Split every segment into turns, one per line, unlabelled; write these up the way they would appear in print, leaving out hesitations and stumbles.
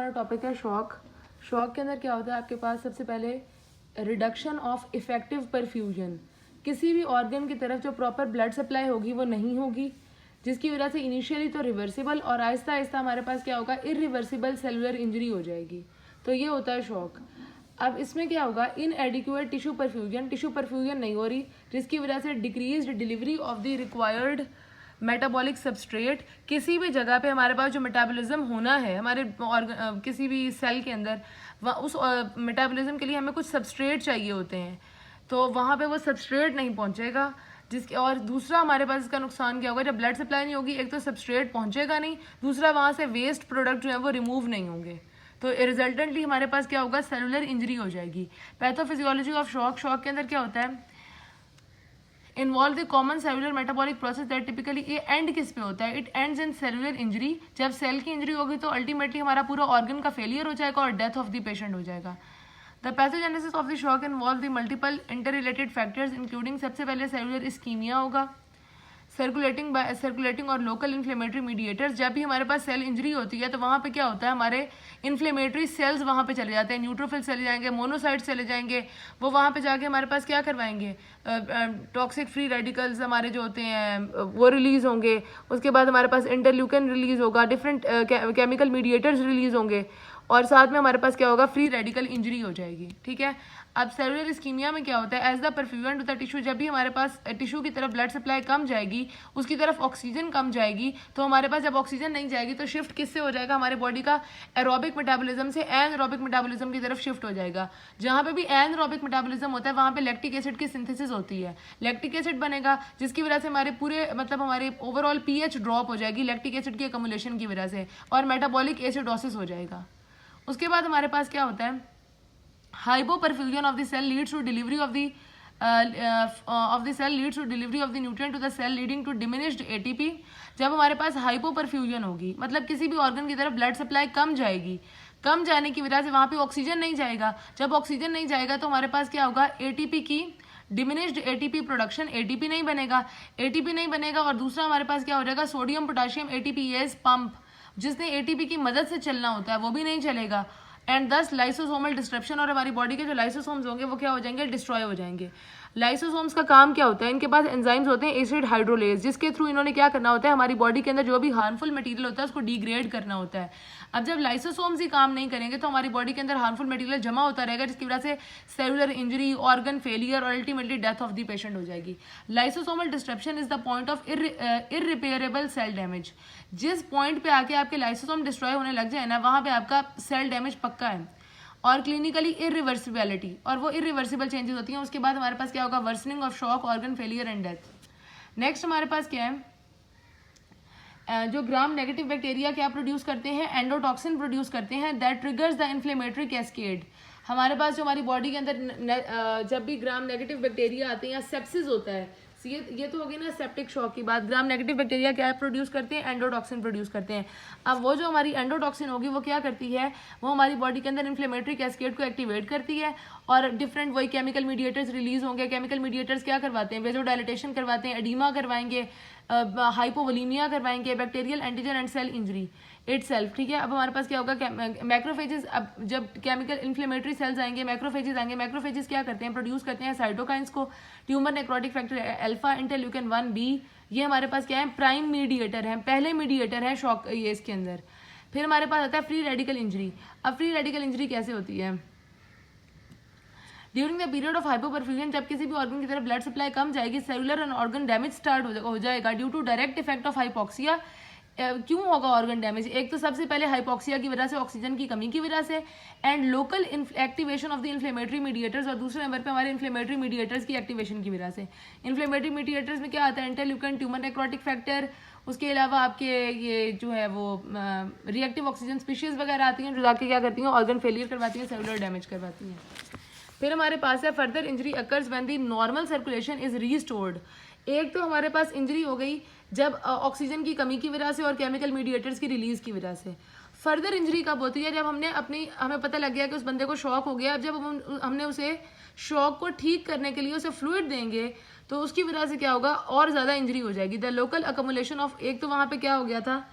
हमारा टॉपिक है shock. Shock के अंदर क्या होता है, आपके पास सबसे पहले रिडक्शन ऑफ इफेक्टिव परफ्यूजन। किसी भी ऑर्गन की तरफ जो प्रॉपर ब्लड सप्लाई होगी वो नहीं होगी, जिसकी वजह से इनिशियली तो रिवर्सिबल और आहिस्ता आहिस्ता हमारे पास क्या होगा, इरिवर्सिबल सेलुलर इंजरी हो जाएगी। तो ये होता है शॉक। अब इसमें क्या होगा, इनएडिक्वेट टिश्यू परफ्यूजन नहीं हो रही, जिसकी वजह से decreased delivery of the required metabolic substrate. किसी भी जगह पे हमारे पास जो मेटाबॉलिज्म होना है हमारे किसी भी सेल के अंदर, उस मेटाबॉलिज्म के लिए हमें कुछ सबस्ट्रेट चाहिए होते हैं, तो वहाँ पे वो सबस्ट्रेट नहीं पहुँचेगा। जिसके और दूसरा हमारे पास इसका नुकसान क्या होगा, जब ब्लड सप्लाई नहीं होगी, एक तो सबस्ट्रेट पहुँचेगा नहीं, दूसरा वहाँ से वेस्ट प्रोडक्ट जो है वो रिमूव नहीं होंगे, तो रिजल्टेंटली हमारे पास क्या होगा, सेलुलर इंजरी हो जाएगी। Pathophysiology of shock. शॉक के अंदर क्या होता है, involve the common cellular metabolic process that typically, ये एंड किस पे होता है, it ends in cellular injury. जब सेल की इंजरी होगी तो अल्टीमेटली हमारा पूरा ऑर्गन का फेलियर हो जाएगा और डेथ ऑफ द पेशेंट हो जाएगा। The pathogenesis of the shock involve the multiple inter related factors including, सबसे पहले सेलुलर इस्कीमिया होगा, सर्कुलेटिंग और लोकल इन्फ्लेमेटरी मीडिएटर्स। जब भी हमारे पास सेल इंजरी होती है तो वहाँ पे क्या होता है, हमारे इन्फ्लेमेटरी सेल्स वहाँ पे चले जाते हैं, न्यूट्रोफिल चले जाएंगे, मोनोसाइट्स चले जाएंगे, वो वहाँ पे जाके हमारे पास क्या करवाएंगे, टॉक्सिक फ्री रेडिकल्स हमारे जो होते हैं वो रिलीज होंगे। उसके बाद हमारे पास इंटरल्यूकन रिलीज होगा, डिफरेंट केमिकल मीडिएटर्स रिलीज होंगे, और साथ में हमारे पास क्या होगा, फ्री रेडिकल इंजरी हो जाएगी। ठीक है। अब सेलुलर इस्कीमिया में क्या होता है, as the perfusion to the tissue, जब भी हमारे पास टिश्यू की तरफ ब्लड सप्लाई कम जाएगी, उसकी तरफ ऑक्सीजन कम जाएगी, तो हमारे पास जब ऑक्सीजन नहीं जाएगी तो शिफ्ट किससे हो जाएगा, हमारे बॉडी का एरोबिक मेटाबॉलिज्म से एनएरोबिक मेटाबॉलिज्म की तरफ शिफ्ट हो जाएगा। जहाँ पे भी एनएरोबिक मेटाबॉलिज्म होता है वहाँ पे लैक्टिक एसिड की सिंथेसिस होती है, लैक्टिक एसिड बनेगा, जिसकी वजह से हमारे पूरे हमारे ओवरऑल पीएच ड्रॉप हो जाएगी लैक्टिक एसिड की अकमुलेशन की वजह से, और मेटाबॉलिक एसिडोसिस हो जाएगा। उसके बाद हमारे पास क्या होता है, hypoperfusion of the cell leads to delivery of the nutrient to the cell leading to diminished ATP। जब हमारे पास हाइपोपरफ्यूजन होगी, मतलब किसी भी ऑर्गन की तरफ ब्लड सप्लाई कम जाएगी, कम जाने की वजह से वहाँ पे ऑक्सीजन नहीं जाएगा। जब ऑक्सीजन नहीं जाएगा तो हमारे पास क्या होगा, एटीपी की डिमिनिश्ड एटीपी प्रोडक्शन, एटीपी नहीं बनेगा, और दूसरा हमारे पास क्या हो जाएगा, सोडियम पोटाशियम एटीपीएस पंप, जिसने एटीपी की मदद से चलना होता है वो भी नहीं चलेगा, एंड दस लाइसोसोमल डिस्ट्रप्शन, और हमारी बॉडी के जो लाइसोसोम्स होंगे वो क्या हो जाएंगे, डिस्ट्रॉय हो जाएंगे। लाइसोसोम्स का काम क्या होता है, इनके पास एंजाइम्स होते हैं एसिड हाइड्रोलेज, जिसके थ्रू इन्होंने क्या करना होता है, हमारी बॉडी के अंदर जो भी हार्मफुल मटेरियल होता है उसको डिग्रेड करना होता है। अब जब लाइसोसोम्स ही काम नहीं करेंगे तो हमारी बॉडी के अंदर हार्मफुल मटेरियल जमा होता रहेगा, जिसकी वजह से सेलुलर इंजरी, ऑर्गन फेलियर और ultimately death of the patient हो जाएगी। Lysosomal disruption is the point of irreparable cell damage. जिस पॉइंट पे आके आपके लाइसोसोम डिस्ट्रॉय होने लग जाए ना, वहाँ पे आपका सेल डैमेज पक्का है, और क्लिनिकली इरिवर्सिबिलिटी, और वो इरिवर्सिबल चेंजेस होती हैं। उसके बाद हमारे पास क्या होगा, worsening of shock, organ failure and death. Next हमारे पास क्या है, जो ग्राम नेगेटिव बैक्टीरिया क्या प्रोड्यूस करते हैं, एंडोटॉक्सिन प्रोड्यूस करते हैं, that triggers the inflammatory cascade. हमारे पास जो हमारी बॉडी के अंदर जब भी ग्राम नेगेटिव बैक्टीरिया आते हैं या सेप्सिस होता है, ये तो हो गई ना सेप्टिक शॉक की बात। ग्राम नेगेटिव बैक्टीरिया क्या प्रोड्यूस करते हैं, एंडोटॉक्सिन प्रोड्यूस करते हैं। अब वो जो हमारी एंडोटॉक्सिन होगी वो क्या करती है, वो हमारी बॉडी के अंदर इन्फ्लेमेटरी कैस्केड को एक्टिवेट करती है, और डिफरेंट वही केमिकल मीडिएटर्स रिलीज होंगे। केमिकल मीडिएटर्स क्या करवाते हैं, वेजोडाइलेटेशन करवाते हैं, एडीमा करवाएंगे, हाइपोवोलीमिया करवाएंगे, bacterial antigen and cell injury itself. ठीक है। अब हमारे पास क्या होगा, मैक्रोफेजेस, अब जब केमिकल इन्फ्लेमेटरी सेल्स आएंगे, मैक्रोफेजेस आएंगे, मैक्रोफेजेस क्या करते हैं, प्रोड्यूस करते हैं साइटोकाइंस को, tumour necrotic factor alpha, interleukin 1b। ये हमारे पास क्या है, प्राइम मीडिएटर है, पहले मीडिएटर है शॉक ये इसके अंदर। फिर हमारे पास आता है फ्री रेडिकल इंजरी। अब फ्री रेडिकल इंजरी कैसे होती है, during the period of hypoperfusion, जब किसी भी ऑर्गन की तरफ ब्लड सप्लाई कम जाएगी, cellular and organ damage start हो जाएगा due to direct effect of hypoxia. क्यों होगा ऑर्गन डैमेज, एक तो सबसे पहले हाइपोक्सिया की वजह से, ऑक्सीजन की कमी की वजह से, and local activation of the inflammatory mediators, और दूसरे नंबर पे हमारे इन्फ्लेमेटरी मीडिएटर्स की एक्टिवेशन की वजह से। इन्फ्लेमेटरी मीडिएटर्स में क्या आता है, इंटरल्यूकन, ट्यूमर नेक्रोटिक फैक्टर, उसके अलावा आपके ये जो है वो रिएक्टिव ऑक्सीजन स्पीशीज वगैरह आती हैं, जो जाके क्या करती हैं, ऑर्गन फेलियर करवाती हैं, सेलुलर डैमेज करवाती हैं। फिर हमारे पास है further injury occurs when the normal circulation is restored. एक तो हमारे पास इंजरी हो गई जब ऑक्सीजन की कमी की वजह से और केमिकल मीडिएटर्स की रिलीज की वजह से। फर्दर इंजरी कब होती है, जब हमें पता लग गया कि उस बंदे को शॉक हो गया। अब जब हमने उसे शॉक को ठीक करने के लिए उसे फ्लूइड देंगे तो उसकी वजह से क्या होगा, और ज़्यादा इंजरी हो जाएगी। द लोकल अकमुलेशन ऑफ, एक तो वहाँ पे क्या हो गया था,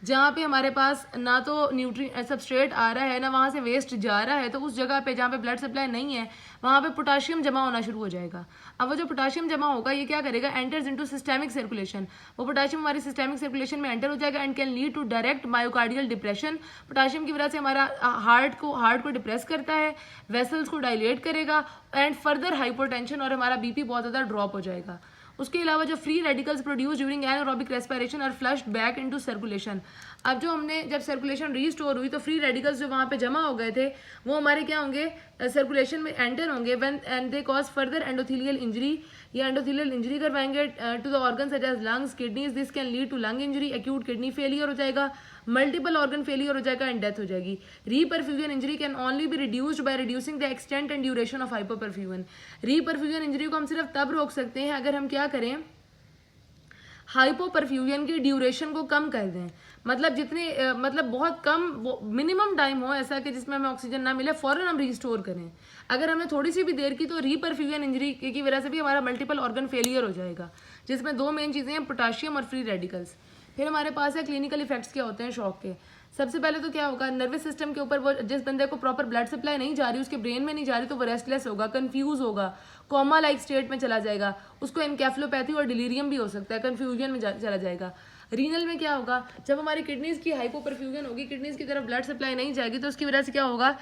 जहाँ पे हमारे पास ना तो न्यूट्री सबस्ट्रेट आ रहा है ना वहाँ से वेस्ट जा रहा है, तो उस जगह पे जहाँ पे ब्लड सप्लाई नहीं है वहाँ पे पोटाशियम जमा होना शुरू हो जाएगा। अब वो जो पोटाशियम जमा होगा ये क्या करेगा, एंटर्स इनटू सिस्टेमिक सर्कुलेशन। वो पोटाशियम हमारी सिस्टेमिक सर्कुलेशन में एंटर हो जाएगा and can lead to direct myocardial depression. Potassium की वजह से हमारा हार्ट को डिप्रेस करता है, वेसल्स को डायलेट करेगा एंड फर्दर हाइपोटेंशन और हमारा बीपी बहुत ज़्यादा ड्रॉप हो जाएगा। उसके अलावा जो free radicals produce during anaerobic respiration और फ्लश्ड बैक इनटू सर्कुलेशन। अब जो हमने जब सर्कुलेशन रीस्टोर हुई तो फ्री रेडिकल्स जो वहाँ पे जमा हो गए थे वो हमारे क्या होंगे, सर्कुलेशन में एंटर होंगे when and they cause further endothelial injury. ये एंडोथेलियल इंजरी करवाएंगे to the organ such as lungs, kidneys. This can lead to lung injury, acute kidney failure हो जाएगा, मल्टीपल ऑर्गन फेलियर हो जाएगा एंड डेथ हो जाएगी। Reperfusion injury can only be reduced by reducing the extent and duration of hypoperfusion. Reperfusion injury को हम सिर्फ तब रोक सकते हैं अगर हम क्या करें, हाइपोपरफ्यूजन की ड्यूरेशन को कम कर दें। मतलब जितने मतलब बहुत कम मिनिमम टाइम हो ऐसा कि जिसमें हमें ऑक्सीजन ना मिले, फौरन हम रिस्टोर करें। अगर हमने थोड़ी सी भी देर की तो रीपरफ्यूजन इंजरी की वजह से भी हमारा मल्टीपल ऑर्गन फेलियर हो जाएगा, जिसमें दो मेन चीज़ें हैं, पोटाशियम और फ्री रेडिकल्स। फिर हमारे पास है क्लिनिकल इफेक्ट्स क्या होते हैं शॉक के। सबसे पहले तो क्या होगा, नर्वस सिस्टम के ऊपर, वो जिस बंदे को प्रॉपर ब्लड सप्लाई नहीं जा रही, उसके ब्रेन में नहीं जा रही, तो वो रेस्टलेस होगा, कंफ्यूज होगा, कोमा लाइक स्टेट में चला जाएगा, उसको एनकेफेलोपैथी और डिलीरियम भी हो सकता है, कंफ्यूजन में चला जाएगा। रीनल में क्या होगा, जब हमारी किडनीज की हाइपोपरफ्यूजन होगी, किडनीज की तरफ ब्लड सप्लाई नहीं जाएगी, तो उसकी वजह से क्या होगा,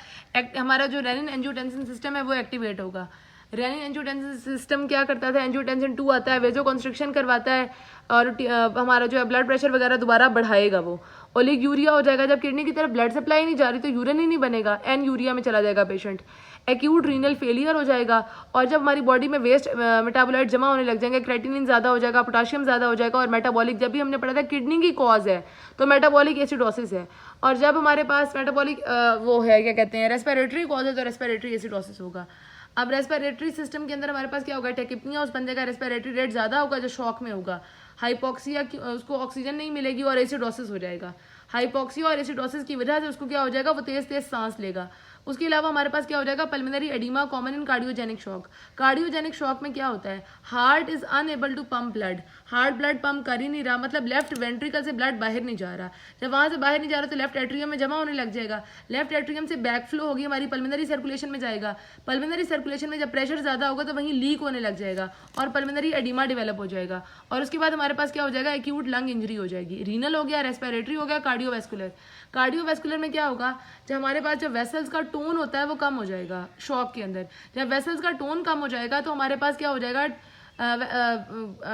हमारा जो रेनिन एंजियोटेंसिन सिस्टम है वो एक्टिवेट होगा। रेनिन एंजियोटेंसिन सिस्टम क्या करता था, एंजियोटेंसिन 2 आता है, वेजो कंस्ट्रिक्शन करवाता है और हमारा जो है ब्लड प्रेशर वगैरह दोबारा बढ़ाएगा वो। ओलिक यूरिया हो जाएगा, जब किडनी की तरफ ब्लड सप्लाई नहीं जा रही तो यूरिन ही नहीं बनेगा, एन यूरिया में चला जाएगा पेशेंट। एक्यूट रीनल फेलियर हो जाएगा, और जब हमारी बॉडी में वेस्ट मेटाबोलाइट जमा होने लग जाएंगे, क्रेटिनिन ज़्यादा हो जाएगा, पोटाशियम ज़्यादा हो जाएगा, और मेटाबॉलिक, जब भी हमने पढ़ा था किडनी की कॉज है तो मेटाबॉलिक एसिडोसिस है, और जब हमारे पास मेटाबॉलिक वो है क्या कहते हैं रेस्पिरेटरी कॉज है तो रेस्पिरेटरी एसिडोसिस होगा। अब रेस्पिरेटरी सिस्टम के अंदर हमारे पास क्या होगा, टेकिपनिया, उस बंदे का रेस्पिरेटरी रेट ज़्यादा होगा जो शॉक में होगा, हाइपोक्सिया, उसको ऑक्सीजन नहीं मिलेगी और एसिडोसिस हो जाएगा। हाइपोक्सिया और एसिडोसिस की वजह से उसको क्या हो जाएगा, वो तेज तेज सांस लेगा। उसके अलावा हमारे पास क्या हो जाएगा, pulmonary oedema, common in cardiogenic shock. Cardiogenic shock में क्या होता है, heart is unable to pump blood, heart blood pump कर ही नहीं रहा, मतलब लेफ्ट वेंट्रिकल से ब्लड बाहर नहीं जा रहा। जब वहां से बाहर नहीं जा रहा तो लेफ्ट एट्रियम में जमा होने लग जाएगा, लेफ्ट एट्रियम से बैक फ्लो होगी, हमारी पल्मोनरी सर्कुलेशन में जाएगा, पल्मोनरी सर्कुलेशन में जब प्रेशर ज्यादा होगा तो वहीं लीक होने लग जाएगा और पल्मोनरी एडिमा डेवलप हो जाएगा, और उसके बाद हमारे पास क्या हो जाएगा, एक्यूट लंग इंजरी हो जाएगी। रीनल हो गया, रेस्पिरेटरी हो गया, कार्डियोवैस्कुलर। कार्डियोवैस्कुलर में क्या होगा, जब हमारे पास जो वेसल्स का टोन होता है वो कम हो जाएगा शॉक के अंदर। जब वेसल्स का टोन कम हो जाएगा तो हमारे पास क्या हो जाएगा,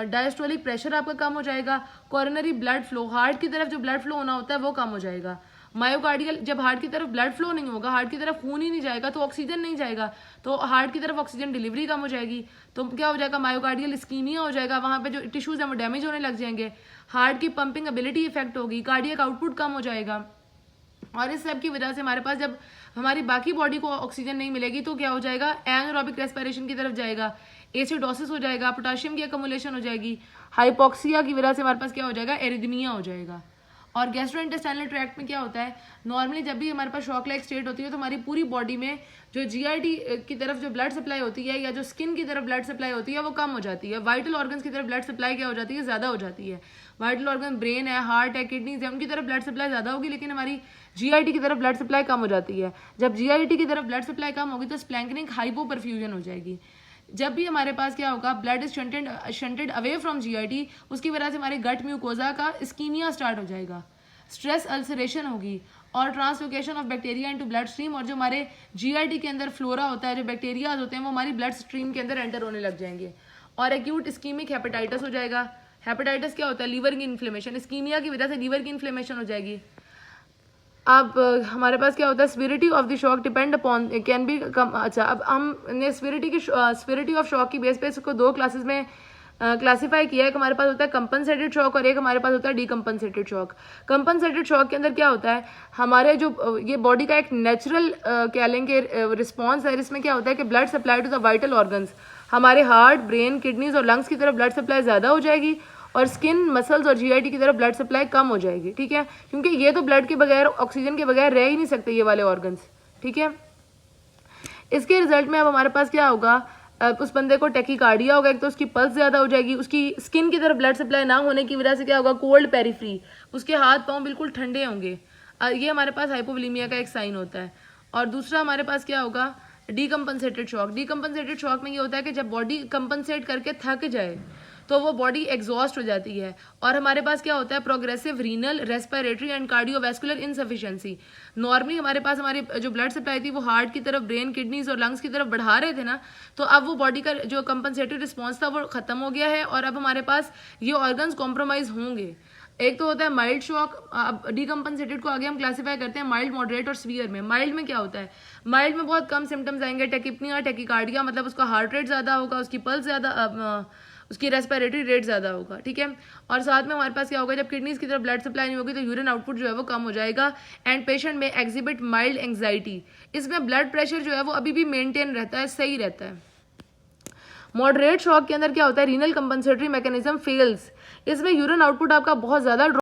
डायस्टोलिक प्रेशर आपका कम हो जाएगा, कोरोनरी ब्लड फ्लो, हार्ट की तरफ जो ब्लड फ्लो होना होता है वो कम हो जाएगा। मायोकार्डियल, जब हार्ट की तरफ ब्लड फ्लो नहीं होगा, हार्ट की तरफ खून ही नहीं जाएगा तो ऑक्सीजन नहीं जाएगा, तो हार्ट की तरफ ऑक्सीजन डिलीवरी कम हो जाएगी, तो क्या हो जाएगा, मायोकार्डियल इस्कीमिया हो जाएगा, वहाँ पे जो टिश्यूज हैं वो डैमेज होने लग जाएंगे, हार्ट की पंपिंग एबिलिटी इफेक्ट होगी, कार्डियक आउटपुट कम हो जाएगा। और इस सब की वजह से हमारे पास जब हमारी बाकी बॉडी को ऑक्सीजन नहीं मिलेगी तो क्या हो जाएगा, एनारोबिक रेस्पिरेशन की तरफ जाएगा, एसिडोसिस हो जाएगा, पोटाशियम की अकमुलेशन हो जाएगी, हाइपोक्सिया की वजह से हमारे पास क्या हो जाएगा, एरिथमिया हो जाएगा। और गैस्ट्रोइंटेस्टाइनल ट्रैक्ट में क्या होता है, नॉर्मली जब भी हमारे पास शॉक लाइक स्टेट होती है तो हमारी पूरी बॉडी में जो जीआईटी की तरफ जो ब्लड सप्लाई होती है या जो स्किन की तरफ ब्लड सप्लाई होती है वो कम हो जाती है, वाइटल ऑर्गन्स की तरफ ब्लड सप्लाई क्या हो जाती है, ज़्यादा हो जाती है। वाइटल ऑर्गन ब्रेन है, हार्ट है, किडनीज है, उनकी तरफ ब्लड सप्लाई ज़्यादा होगी, लेकिन हमारी जीआईटी की तरफ ब्लड सप्लाई कम हो जाती है। जब जीआईटी की तरफ ब्लड सप्लाई कम होगी तो स्प्लैंकनिक हाइपोपरफ्यूजन हो जाएगी। जब भी हमारे पास क्या होगा, blood is shunted away from GIT, उसकी वजह से हमारे गट म्यूकोजा का इस्कीमिया स्टार्ट हो जाएगा, स्ट्रेस अल्सरेशन होगी और translocation of bacteria into blood stream, और जो हमारे जीआईटी के अंदर फ्लोरा होता है, जो बैक्टीरियाज होते हैं वो हमारी ब्लड स्ट्रीम के अंदर एंटर होने लग जाएंगे। और एक्यूट इस्कीमिक हेपेटाइटिस हो जाएगा। हेपेटाइटिस क्या होता है, लीवर की इन्फ्लेमेशन, इस्कीमिया की वजह से लीवर की इन्फ्लेमेशन हो जाएगी। अब हमारे पास क्या होता है, severity of the shock depend upon can be कम। अच्छा, अब हमने स्पिरिटी ऑफ शॉक की बेस पे इसको दो क्लासेस में क्लासीफाई किया है। एक हमारे पास होता है कंपनसेटेड शॉक और एक हमारे पास होता है डीकम्पनसेटेड शॉक। कंपनसेटेड शॉक के अंदर क्या होता है, हमारे जो ये बॉडी का एक नेचुरल कह लेंगे रिस्पॉन्स है, इसमें क्या होता है कि blood supply to the vital organs, हमारे हार्ट, ब्रेन, किडनीज और लंग्स की तरफ ब्लड सप्लाई ज़्यादा हो जाएगी और स्किन, मसल्स और जीआईटी की तरफ ब्लड सप्लाई कम हो जाएगी। ठीक है, क्योंकि ये तो ब्लड के बगैर, ऑक्सीजन के बगैर रह ही नहीं सकते ये वाले ऑर्गन्स। ठीक है, इसके रिजल्ट में अब हमारे पास क्या होगा, उस बंदे को टेकिकार्डिया होगा, एक तो उसकी पल्स ज़्यादा हो जाएगी, उसकी स्किन की तरफ ब्लड सप्लाई ना होने की वजह से क्या होगा, कोल्ड पेरिफ्री, उसके हाथ पाँव बिल्कुल ठंडे होंगे। ये हमारे पास हाइपोवोलीमिया का एक साइन होता है। और दूसरा हमारे पास क्या होगा, डीकम्पनसेटेड शॉक। डीकम्पनसेटेड शॉक में ये होता है कि जब बॉडी कंपनसेट करके थक जाए तो वो बॉडी एग्जॉस्ट हो जाती है। और हमारे पास क्या होता है, progressive renal, respiratory and cardiovascular insufficiency. Normally हमारे पास हमारी जो ब्लड सप्लाई थी वो हार्ट की तरफ, ब्रेन, किडनीज और लंग्स की तरफ बढ़ा रहे थे ना, तो अब वो बॉडी का जो कंपनसेटरी रिस्पॉन्स था वो खत्म हो गया है और अब हमारे पास ये ऑर्गन्स कॉम्प्रोमाइज होंगे। एक तो होता है माइल्ड शॉक। अब डीकम्पनसेटेड को आगे हम क्लासीफाई करते हैं माइल्ड, मॉडरेट और सीवियर में। माइल्ड में क्या होता है, माइल्ड में बहुत कम सिम्टम्स आएंगे, टेकिपनिया, टेकिकार्डिया, मतलब उसका हार्ट रेट ज़्यादा होगा, उसकी पल्स ज़्यादा, उसकी रेस्पिरेटरी रेट ज़्यादा होगा, ठीक है। और साथ में हमारे पास क्या होगा, जब किडनीज की तरफ ब्लड सप्लाई नहीं होगी तो यूरिन आउटपुट जो है वो कम हो जाएगा एंड पेशेंट में एग्जिबिट माइल्ड एंग्जाइटी। इसमें ब्लड प्रेशर जो है वो अभी भी मेंटेन रहता है, सही रहता है। मॉडरेट शॉक के अंदर क्या होता है, रीनल कंपनसेटरी मैकेनिज्म फेल्स। इसमें यूरिन आउटपुट आपका बहुत ज़्यादा